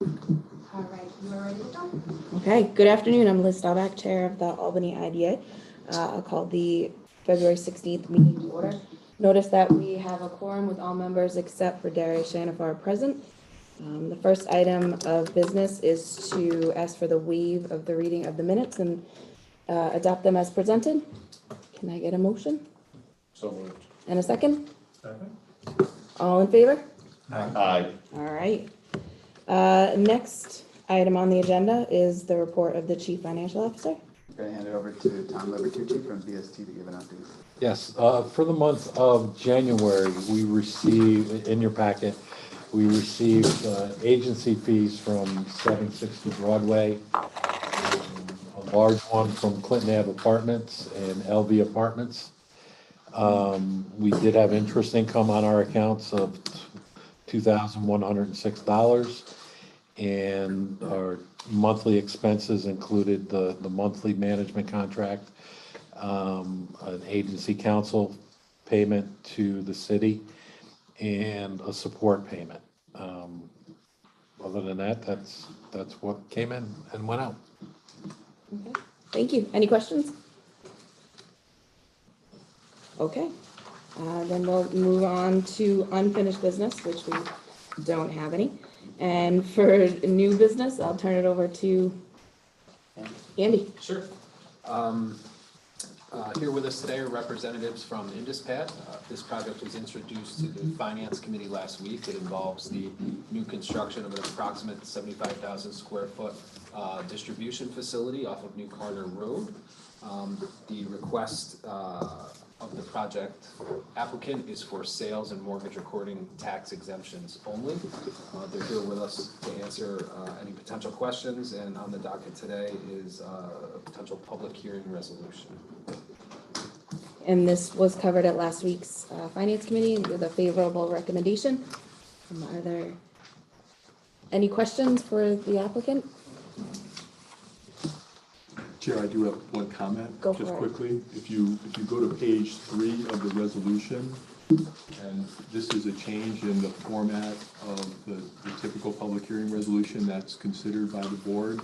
All right, you are ready to go. Okay, good afternoon. I'm Liz Staubach, Chair of the Albany IDA. I'll call the February 16th meeting to order. Notice that we have a quorum with all members except for Darius Shanafar present. The first item of business is to ask for the waive of the reading of the minutes and adopt them as presented. Can I get a motion? So moved. And a second? Second. All in favor? Aye. All right. Next item on the agenda is the report of the Chief Financial Officer. I'm going to hand it over to Tom Levertucci from VST to give an update. Yes, for the month of January, we received, in your packet, we received agency fees from 760 Broadway, a large one from Clinton Ave Apartments and LV Apartments. We did have interest income on our accounts of $2,106, and our monthly expenses included the monthly management contract, an agency council payment to the city, and a support payment. Other than that, that's what came in and went out. Okay, thank you. Any questions? Okay, then we'll move on to unfinished business, which we don't have any. And for new business, I'll turn it over to Andy. Sure. Here with us today are representatives from IndusPat. This project was introduced to the Finance Committee last week. It involves the new construction of an approximate 75,000 square foot distribution facility off of New Carter Road. The request of the project applicant is for sales and mortgage recording tax exemptions only. They're here with us to answer any potential questions, and on the docket today is a potential public hearing resolution. And this was covered at last week's Finance Committee with a favorable recommendation. Are there any questions for the applicant? Chair, I do have one comment. Go for just it. quickly. If you go to page 3 of the resolution, and this is a change in the format of the typical public hearing resolution that's considered by the board.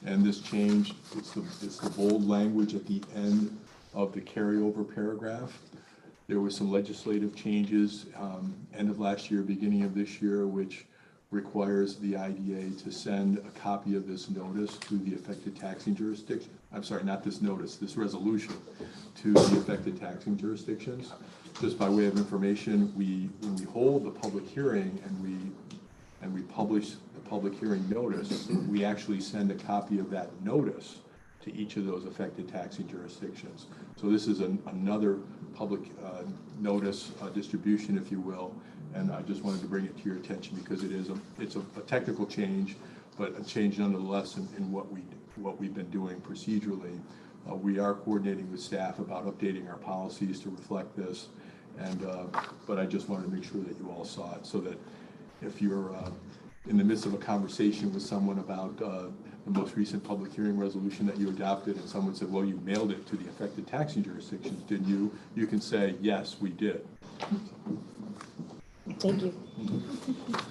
And this change, it's the bold language at the end of the carryover paragraph. There were some legislative changes end of last year, beginning of this year, which requires the IDA to send a copy of this notice to the affected taxing jurisdiction. I'm sorry, not this notice, this resolution to the affected taxing jurisdictions. Just by way of information, when we hold the public hearing and we publish the public hearing notice, we actually send a copy of that notice to each of those affected taxing jurisdictions. So this is another public notice distribution, if you will, and I just wanted to bring it to your attention because it's a technical change, but a change nonetheless in what we've been doing procedurally. We are coordinating with staff about updating our policies to reflect this, and but I just wanted to make sure that you all saw it, so that if you're in the midst of a conversation with someone about the most recent public hearing resolution that you adopted, and someone said, well, you mailed it to the affected taxing jurisdictions, didn't you? You can say, yes, we did. Thank you.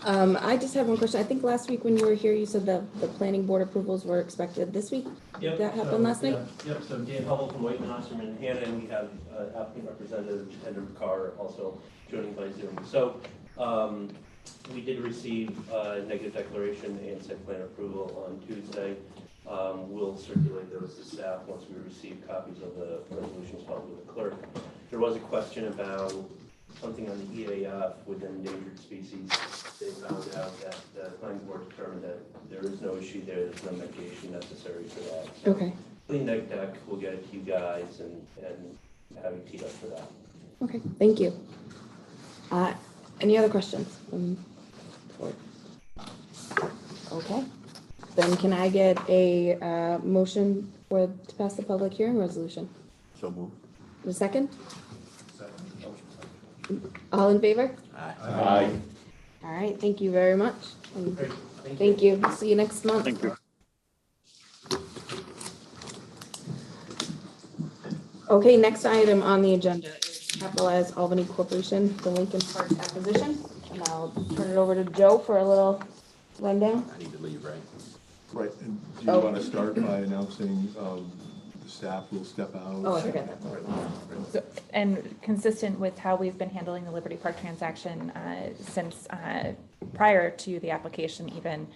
I just have one question. I think last week when you were here, you said that the planning board approvals were expected this week. Yep. Did that happen last night? Yep, so Dan Hubble from White and Osterman and Hannah, and we have applicant representative Jitendra Bakar also joining by Zoom. So we did receive a negative declaration and site plan approval on Tuesday. We'll circulate those to staff once we receive copies of the resolutions filed with the clerk. There was a question about something on the EAF with endangered species. They found out that the planning board determined that there is no issue there. There's no mitigation necessary for that. So Okay. clean deck, we'll get it to you guys and have you teed up for that. Okay, thank you. Any other questions from the board? Okay, then can I get a motion to pass the public hearing resolution? So moved. A second? All in favor? Aye. All right, thank you very much. And Great, thank you. See you next month. Thank you. Okay, next item on the agenda is Capitalize Albany Corporation, the Lincoln Park acquisition. And I'll turn it over to Joe for a little rundown? I need to leave, right? Right, and do you Oh. want to start by announcing the staff will step out? Oh, I forgot that part. So, and consistent with how we've been handling the Liberty Park transaction since prior to the application even,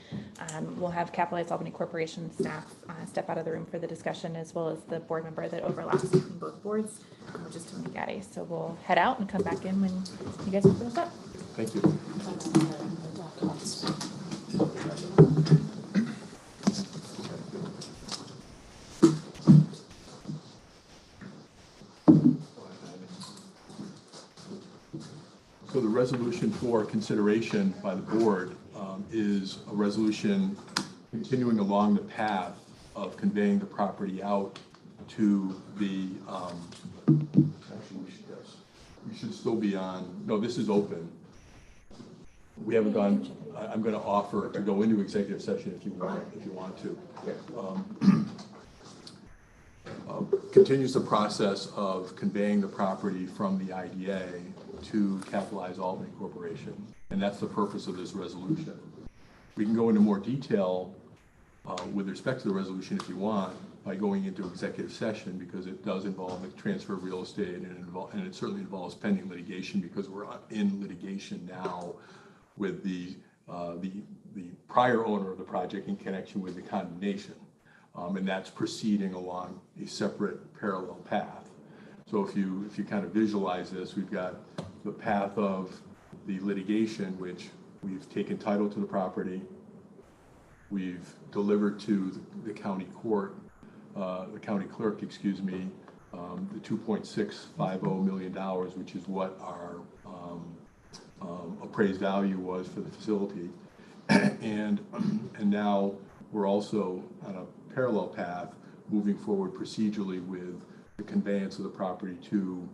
we'll have Capitalize Albany Corporation staff step out of the room for the discussion, as well as the board member that overlaps between both boards, which is Tony Gaddy. So we'll head out and come back in when you guys open us up. Thank you. So the resolution for consideration by the board is a resolution continuing along the path of conveying the property out to the, actually, we should still be on, no, this is open. We haven't gone, I'm going to offer to go into executive session if you want to. Continues the process of conveying the property from the IDA to Capitalize Albany Corporation, and that's the purpose of this resolution. We can go into more detail with respect to the resolution if you want by going into executive session, because it does involve the transfer of real estate, and it certainly involves pending litigation, because we're in litigation now with the prior owner of the project in connection with the condemnation. And that's proceeding along a separate parallel path. So if you kind of visualize this, we've got the path of the litigation, which we've taken title to the property, we've delivered to the county court, the county clerk, excuse me, the $2.650 million, which is what our appraised value was for the facility. And now we're also on a parallel path moving forward procedurally with the conveyance of the property to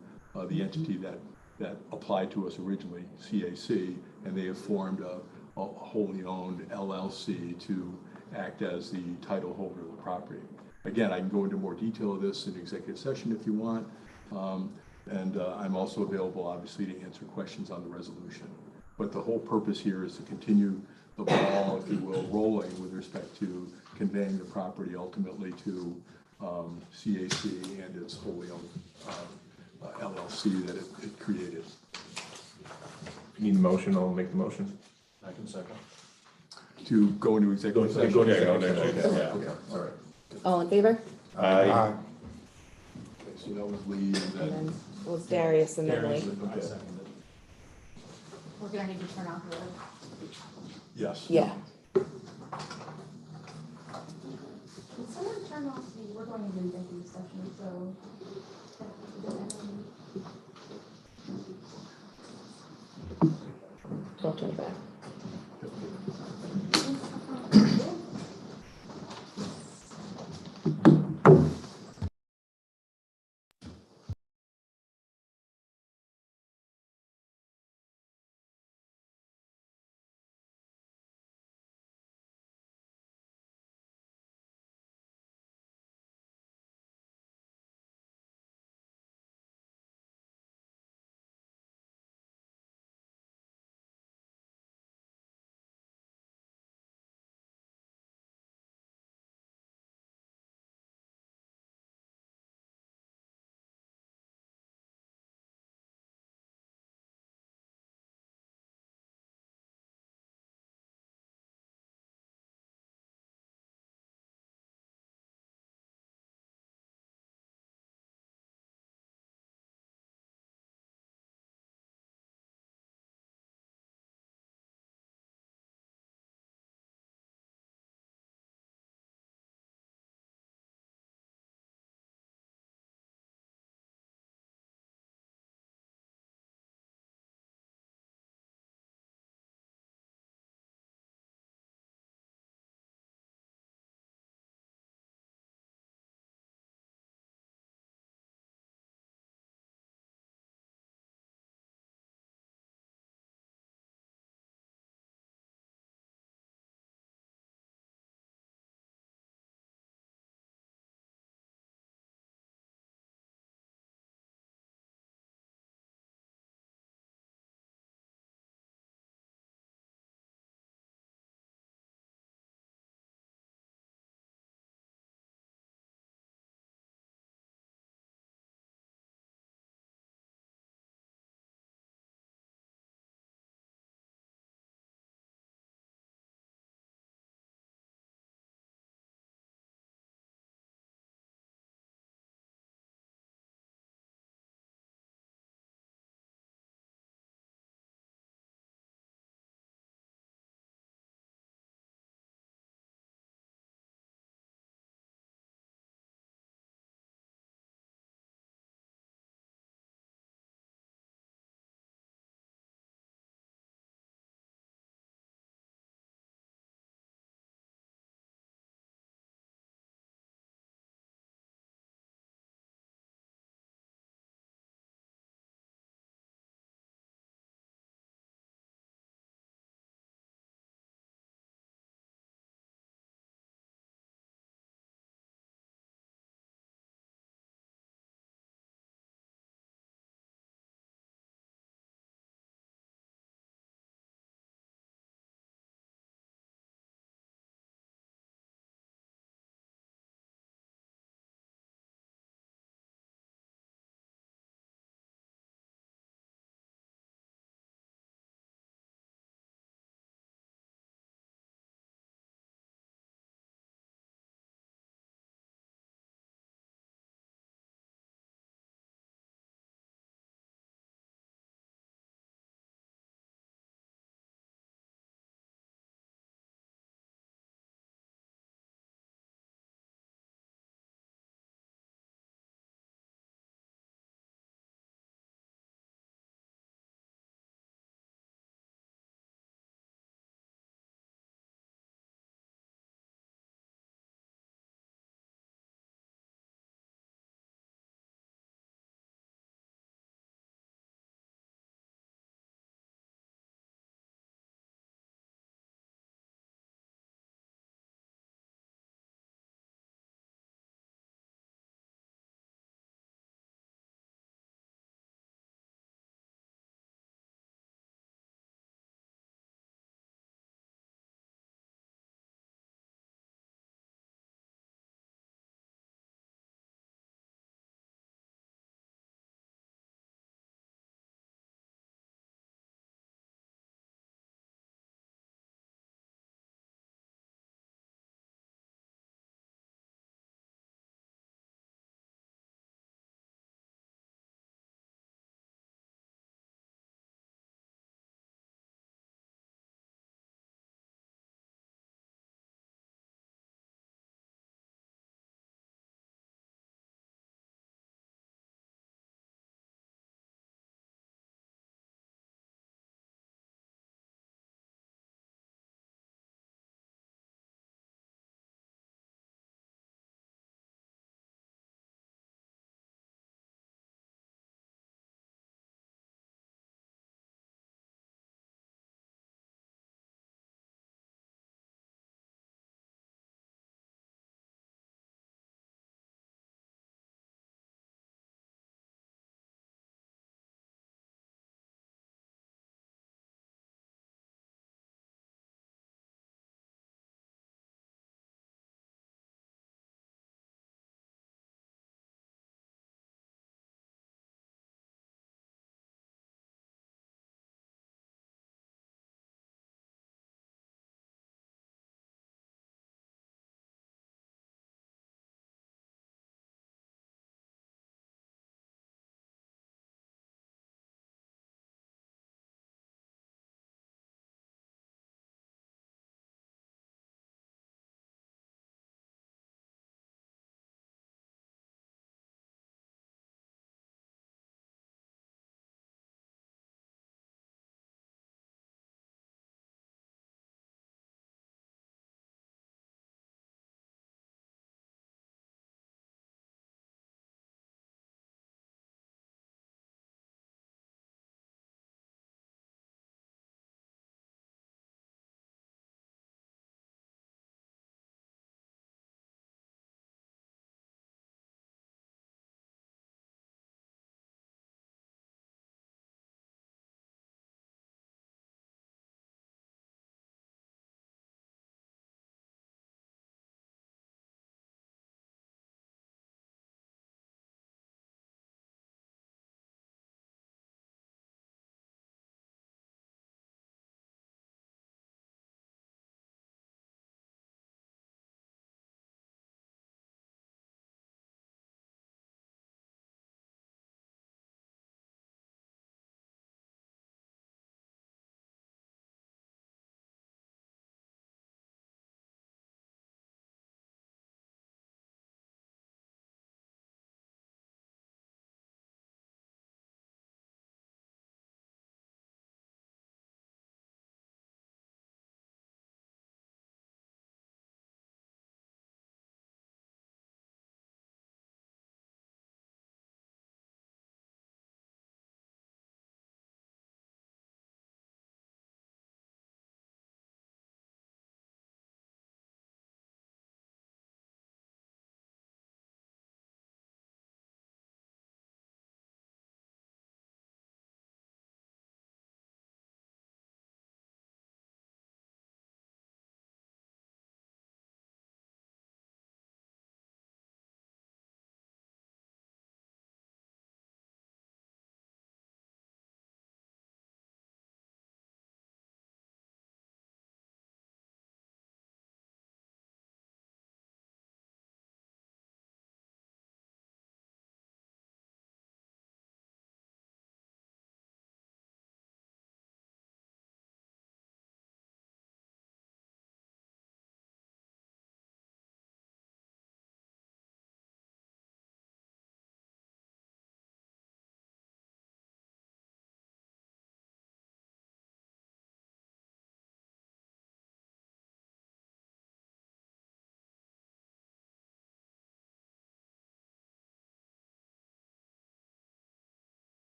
the entity that applied to us originally, CAC, and they have formed a wholly owned LLC to act as the title holder of the property. Again, I can go into more detail of this in executive session if you want, and I'm also available, obviously, to answer questions on the resolution. But the whole purpose here is to continue the ball, if you will, rolling with respect to conveying the property ultimately to CAC and its wholly owned LLC that it created. Need a motion, I'll make the motion. I can second. To go into executive session? Go ahead, yeah. Okay, all right. All in favor? Aye. Okay, so that was Lee and And then, then it was Darius and then Lee. okay, We're gonna need to turn off the, yes. Yeah. can someone turn off the, we're going into executive session, so. Don't turn it back.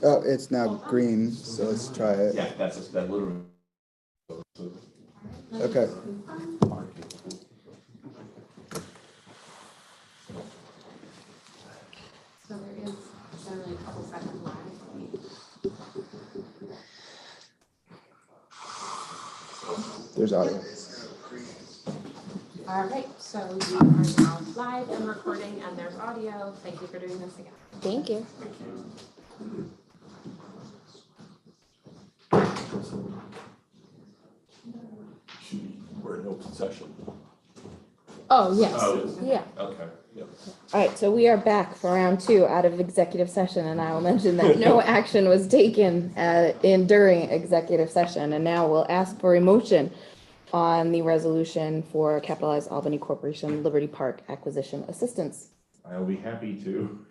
Oh, it's now green, so let's try it. Yeah, that literally. Okay. So there is generally a couple seconds lag. There's audio. All right, so you are now live and recording, and there's audio. Thank you for doing this again. Thank you. We're in open session. Oh, yes. Oh, Yeah. okay, yep. All right, so we are back for round 2 out of executive session, and I will mention that no action was taken during executive session, and now we'll ask for a motion on the resolution for Capitalized Albany Corporation Liberty Park Acquisition Assistance. I'll be happy to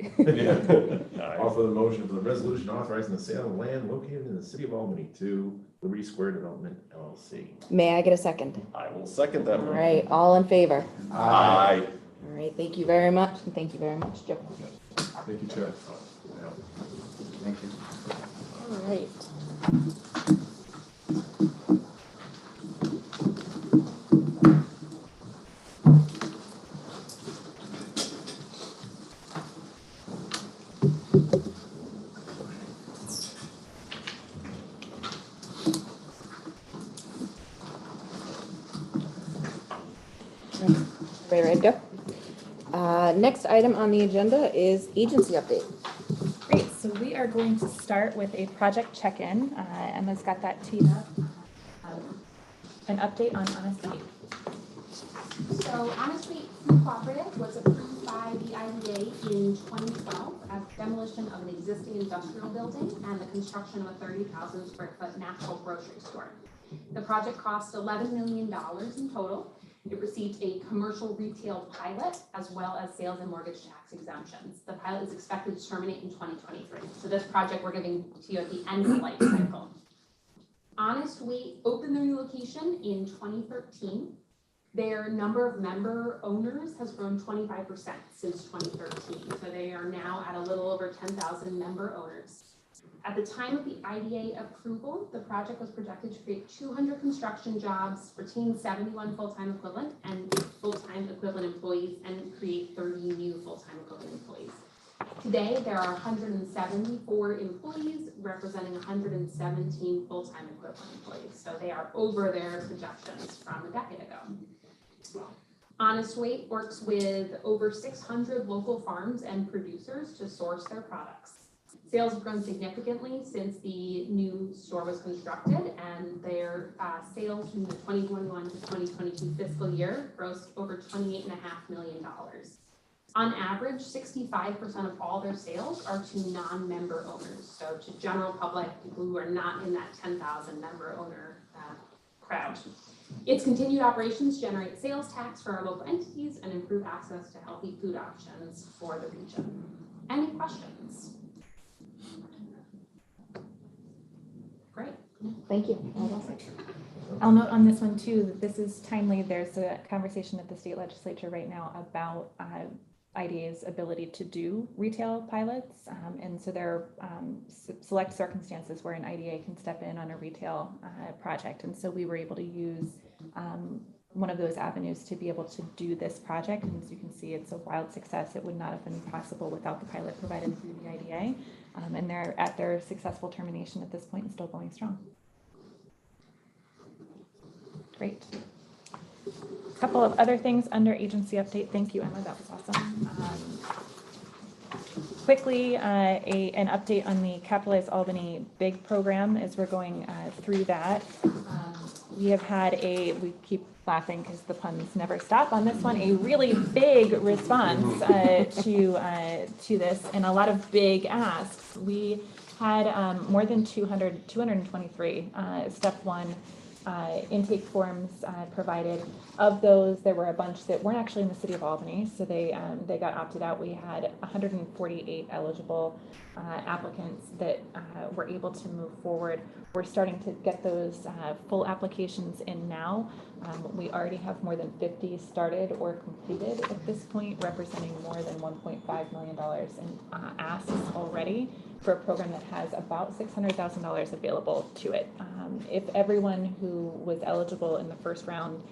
offer the motion for the resolution authorizing the sale of land located in the city of Albany to Liberty Square Development LLC. May I get a second? I will second that All one. right, all in favor? Aye. All right, thank you very much, and thank you very much, Joe. Thank you, Chair. Thank you. All right. Ready to go? Next item on the agenda is agency update. Great, so we are going to start with a project check-in. Emma's got that teed up. An update on Honest Meat. So Honestly, Food Cooperative was approved by the IDA in 2012 as demolition of an existing industrial building and the construction of a 30,000 square foot natural grocery store. The project cost $11 million in total. It received a commercial retail pilot as well as sales and mortgage tax exemptions. The pilot is expected to terminate in 2023. So this project we're giving to you at the end of the life cycle. Honest Wheat opened their new location in 2013. Their number of member owners has grown 25% since 2013. So they are now at a little over 10,000 member owners. At the time of the IDA approval, the project was projected to create 200 construction jobs, retain 71 full-time equivalent and full-time equivalent employees, and create 30 new full-time equivalent employees. Today, there are 174 employees, representing 117 full-time equivalent employees. So they are over their projections from a decade ago. Honest Wheat works with over 600 local farms and producers to source their products. Sales have grown significantly since the new store was constructed, and their sales from the 2021 to 2022 fiscal year grossed over $28.5 million. On average, 65% of all their sales are to non-member owners, so to general public, people who are not in that 10,000 member owner crowd. Its continued operations generate sales tax for our local entities and improve access to healthy food options for the region. Any questions? Great. Thank you. I'll note on this one too, that this is timely. There's a conversation at the state legislature right now about IDA's ability to do retail pilots. And so there are select circumstances where an IDA can step in on a retail project. And so we were able to use one of those avenues to be able to do this project. And as you can see, it's a wild success. It would not have been possible without the pilot provided through the IDA. And they're at their successful termination at this point and still going strong. Great. A couple of other things under agency update. Thank you, Emma. That was awesome. Quickly, an update on the Capitalized Albany BIG program as we're going through that. We have had we keep laughing because the puns never stop on this one, a really big response to this and a lot of big asks. We had more than 223 step one intake forms provided. Of those, there were a bunch that weren't actually in the city of Albany, so they got opted out. We had 148 eligible applicants that were able to move forward. We're starting to get those full applications in now. We already have more than 50 started or completed at this point, representing more than $1.5 million in asks already for a program that has about $600,000 available to it. If everyone who was eligible in the first round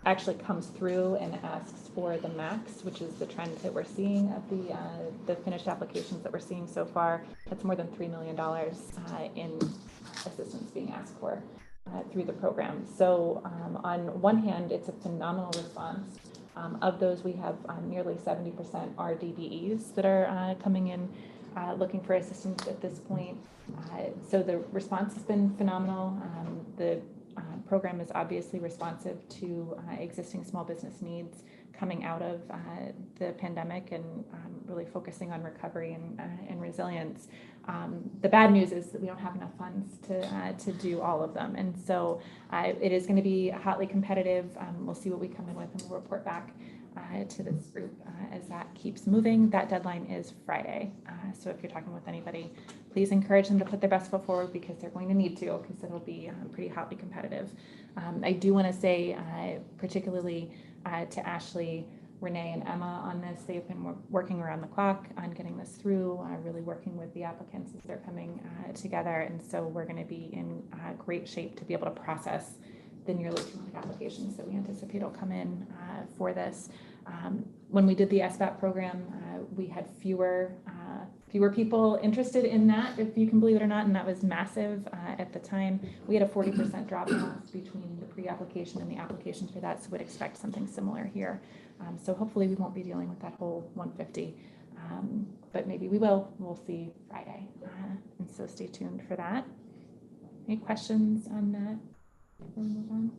actually comes through and asks for the max, which is the trend that we're seeing of the finished applications that we're seeing so far, that's more than $3 million in assistance being asked for through the program. So on one hand, it's a phenomenal response. Of those, we have nearly 70% are DBEs that are coming in looking for assistance at this point. So the response has been phenomenal. The program is obviously responsive to existing small business needs coming out of the pandemic and really focusing on recovery and resilience. The bad news is that we don't have enough funds to do all of them. And so it is going to be hotly competitive. We'll see what we come in with and we'll report back to this group as that keeps moving. That deadline is Friday. So if you're talking with anybody, please encourage them to put their best foot forward because they're going to need to, because it'll be pretty hotly competitive. I do want to say particularly to Ashley, Renee, and Emma on this. They've been working around the clock on getting this through, really working with the applicants as they're coming together. And so we're going to be in great shape to be able to process the nearly 200 applications that we anticipate will come in for this. When we did the SBAP program, we had fewer people interested in that, if you can believe it or not, and that was massive at the time. We had a 40% drop off between the pre-application and the application for that, so we'd expect something similar here. So hopefully we won't be dealing with that whole 150, but maybe we will. We'll see Friday, and so stay tuned for that. Any questions on that? We'll move on.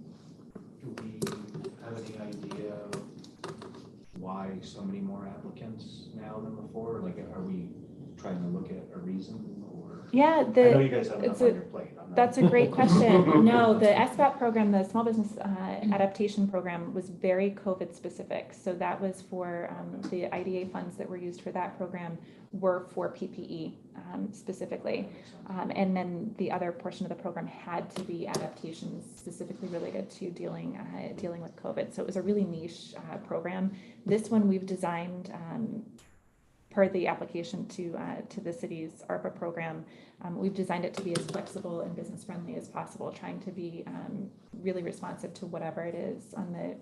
Do we have any idea why so many more applicants now than before? Like, are we trying to look at a reason, or? Yeah, I know you guys have enough on your plate. That's a great question. No, the SBAP program, the Small Business Adaptation Program, was very COVID specific. So that was for the IDA funds that were used for that program were for PPE specifically. And then the other portion of the program had to be adaptations specifically related to dealing with COVID. So it was a really niche program. This one we've designed per the application to the city's ARPA program. We've designed it to be as flexible and business friendly as possible, trying to be really responsive to whatever it is on the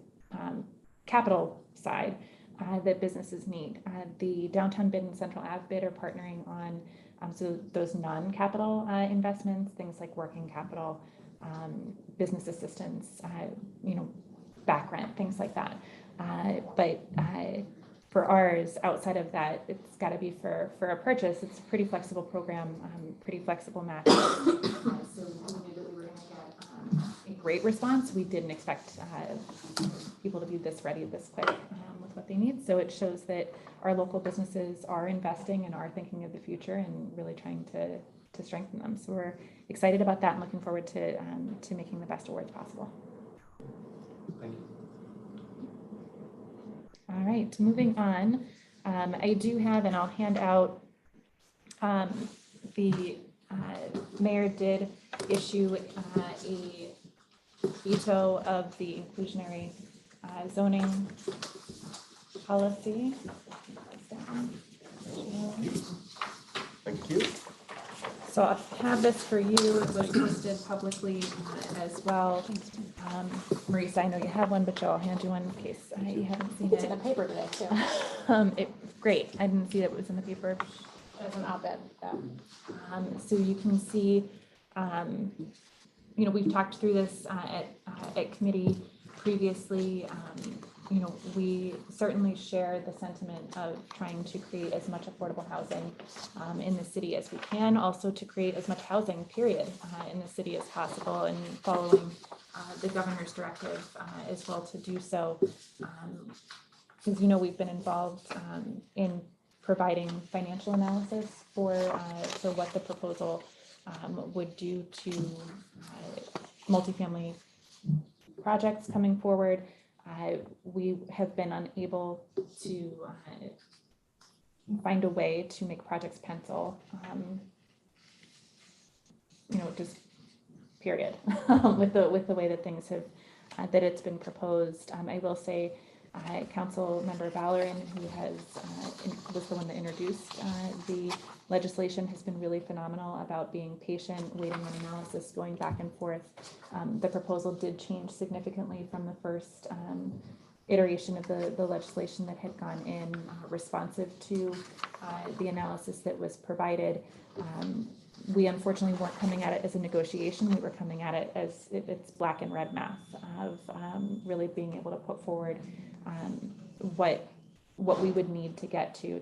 capital side that businesses need. The downtown bid and central ave bid are partnering on so those non-capital investments, things like working capital, business assistance, back rent, things like that. But for ours, outside of that, it's got to be for a purchase. It's a pretty flexible program, pretty flexible match. So we knew that we were going to get a great response. We didn't expect people to be this ready, this quick with what they need. So it shows that our local businesses are investing and are thinking of the future and really trying to strengthen them. So we're excited about that and looking forward to making the best awards possible. Thank you. All right, moving on. I do have, and I'll hand out, the mayor did issue a veto of the inclusionary zoning policy. Thank you. So I'll have this for you. It was posted publicly as well. Marisa, I know you have one, but Joe, I'll hand you one in case you haven't seen it. It's in the paper today too. Great. I didn't see that it was in the paper. As an op-ed. So you can see, we've talked through this at committee previously. We certainly share the sentiment of trying to create as much affordable housing in the city as we can, also to create as much housing, period, in the city as possible, and following the governor's directive as well to do so. Because, we've been involved in providing financial analysis for what the proposal would do to multifamily projects coming forward. We have been unable to find a way to make projects pencil, just period, with the way that things that it's been proposed. I will say, Council Member Vallerin, who was the one that introduced the legislation, has been really phenomenal about being patient, waiting on analysis, going back and forth. The proposal did change significantly from the first iteration of the legislation that had gone in, responsive to the analysis that was provided. We unfortunately weren't coming at it as a negotiation. We were coming at it as it's black and red math of really being able to put forward what we would need to get to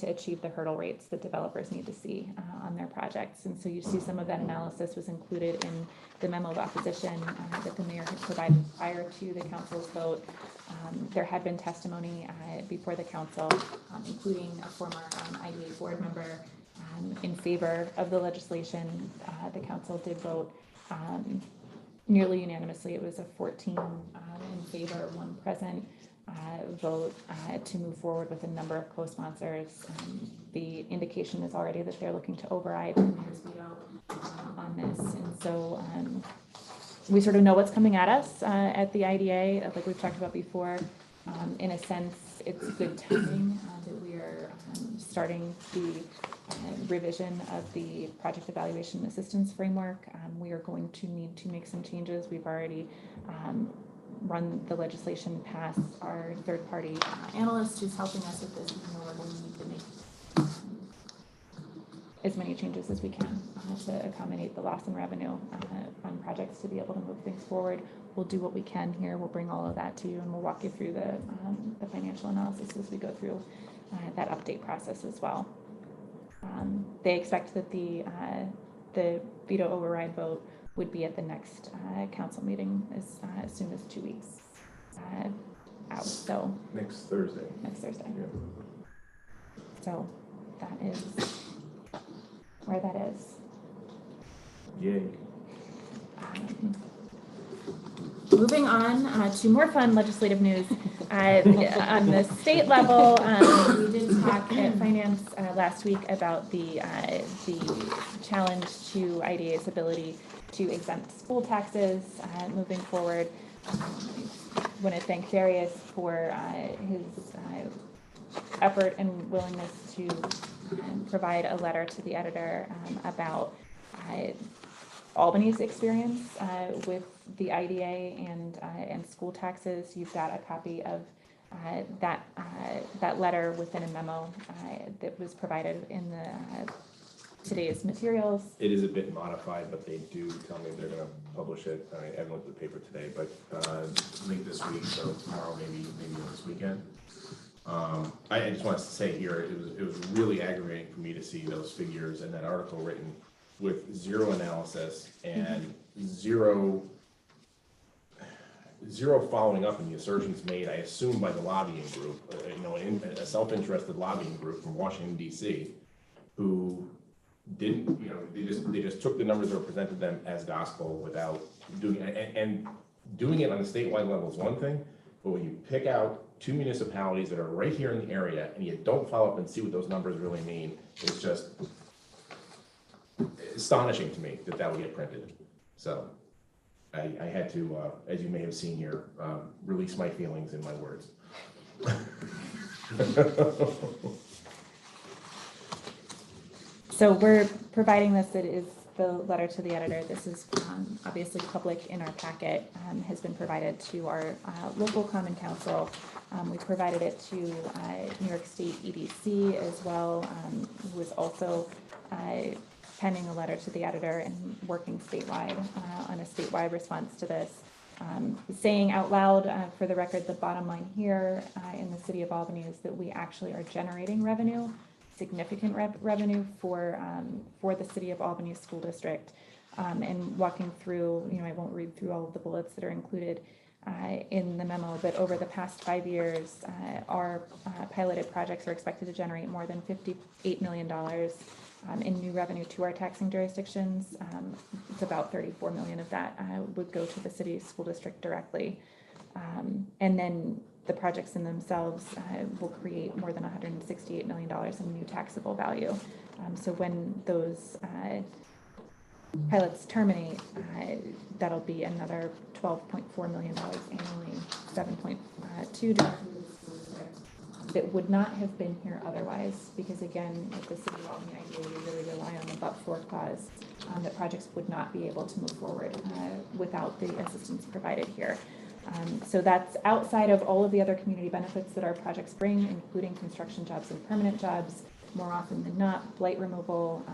achieve the hurdle rates that developers need to see on their projects. And so you see some of that analysis was included in the memo of opposition that the mayor had provided prior to the council's vote. There had been testimony before the council, including a former IDA board member, in favor of the legislation. The council did vote nearly unanimously. It was a 14 in favor, 1 present vote to move forward with a number of co-sponsors. The indication is already that they're looking to override the mayor's veto on this. And so we sort of know what's coming at us at the IDA, like we've talked about before. In a sense, it's good timing that we are starting the revision of the project evaluation assistance framework. We are going to need to make some changes. We've already run the legislation past our third-party analyst who's helping us with this. We know we're going to need to make as many changes as we can to accommodate the loss in revenue on projects to be able to move things forward. We'll do what we can here. We'll bring all of that to you, and we'll walk you through the financial analysis as we go through that update process as well. They expect that the veto override vote would be at the next council meeting as soon as 2 weeks out. So Next Thursday. Next Thursday. Yeah. So that is where that is. Yay. Moving on to more fun legislative news. On the state level, we did talk at Finance last week about the challenge to IDA's ability to exempt school taxes moving forward. I want to thank Darius for his effort and willingness to provide a letter to the editor about Albany's experience with the IDA and school taxes. You've got a copy of that letter within a memo that was provided in the today's materials. It is a bit modified, but they do tell me they're going to publish it. I haven't looked at the paper today, but late this week, so tomorrow, maybe this weekend. I just want to say here, it was really aggravating for me to see those figures in that article written with zero analysis and zero following up in the assertions made, I assume, by the lobbying group, a self-interested lobbying group from Washington, D.C., who didn't, they just took the numbers that were presented to them as gospel without doing it. And doing it on a statewide level is one thing, but when you pick out 2 municipalities that are right here in the area and you don't follow up and see what those numbers really mean, it's just astonishing to me that would get printed. So I had to, as you may have seen here, release my feelings in my words. So we're providing this. It is the letter to the editor. This is obviously public in our packet, has been provided to our local common council. We provided it to New York State EDC as well, who is also penning a letter to the editor and working statewide on a statewide response to this. Saying out loud, for the record, the bottom line here in the city of Albany is that we actually are generating revenue, significant revenue for the city of Albany School District. And walking through, I won't read through all of the bullets that are included in the memo, but over the past 5 years, our piloted projects are expected to generate more than $58 million in new revenue to our taxing jurisdictions. It's about 34 million of that would go to the city school district directly. And then the projects in themselves will create more than $168 million in new taxable value. So when those pilots terminate, that'll be another $12.4 million annually, 7.2 that would not have been here otherwise, because again, with the city of Albany idea, we really rely on the but-for clause, that projects would not be able to move forward without the assistance provided here. So that's outside of all of the other community benefits that our projects bring, including construction jobs and permanent jobs, more often than not, blight removal,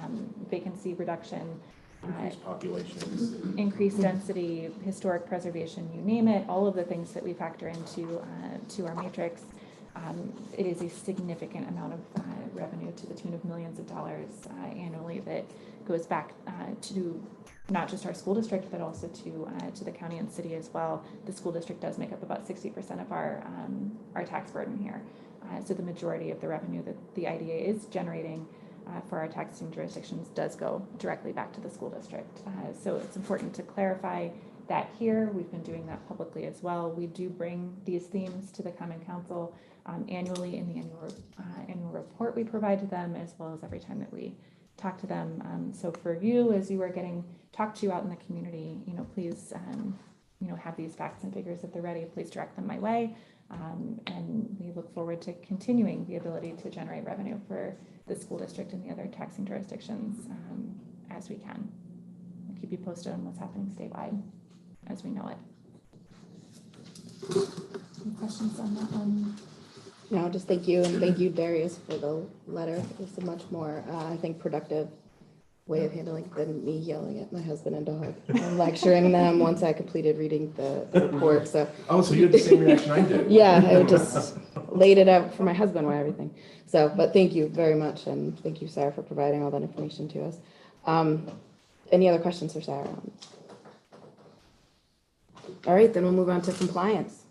vacancy reduction, Increased population. increased density, historic preservation, you name it, all of the things that we factor into to our matrix. It is a significant amount of revenue to the tune of millions of dollars annually that goes back to not just our school district, but also to the county and city as well. The school district does make up about 60% of our tax burden here. So the majority of the revenue that the IDA is generating for our taxing jurisdictions does go directly back to the school district. So it's important to clarify that here. We've been doing that publicly as well. We do bring these themes to the Common Council annually in the annual report we provide to them, as well as every time that we talk to them. So for you, as you are getting talked to out in the community, please, have these facts and figures if they're ready, please direct them my way. And we look forward to continuing the ability to generate revenue for the school district and the other taxing jurisdictions as we can. I'll keep you posted on what's happening statewide as we know it. Any questions on that one? No, just thank you, and thank you, Darius, for the letter. It's a much more, I think, productive way of handling than me yelling at my husband and dog and lecturing them once I completed reading the report. So So you had the same reaction I did. yeah, I just laid it out for my husband and everything. So, but thank you very much, and thank you, Sarah, for providing all that information to us. Any other questions for Sarah? All right, then we'll move on to compliance.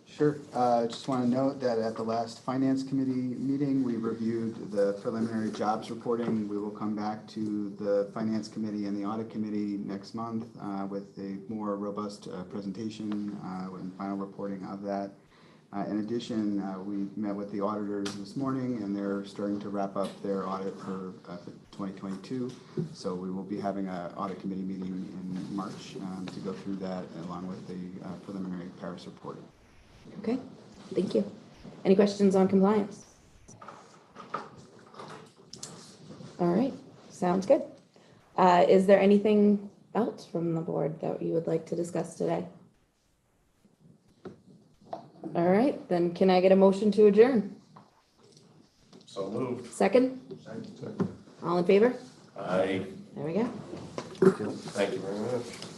Sure. Just want to note that at the last Finance Committee meeting, we reviewed the preliminary jobs reporting. We will come back to the Finance Committee and the Audit Committee next month with a more robust presentation and final reporting of that. In addition, we met with the auditors this morning, and they're starting to wrap up their audit for 2022. So we will be having an Audit Committee meeting in March to go through that along with the preliminary Paris reporting. Okay, thank you. Any questions on compliance? All right, sounds good. Is there anything else from the board that you would like to discuss today? All right, then can I get a motion to adjourn? So moved. Second? All in favor? Aye. There we go. Thank you very much.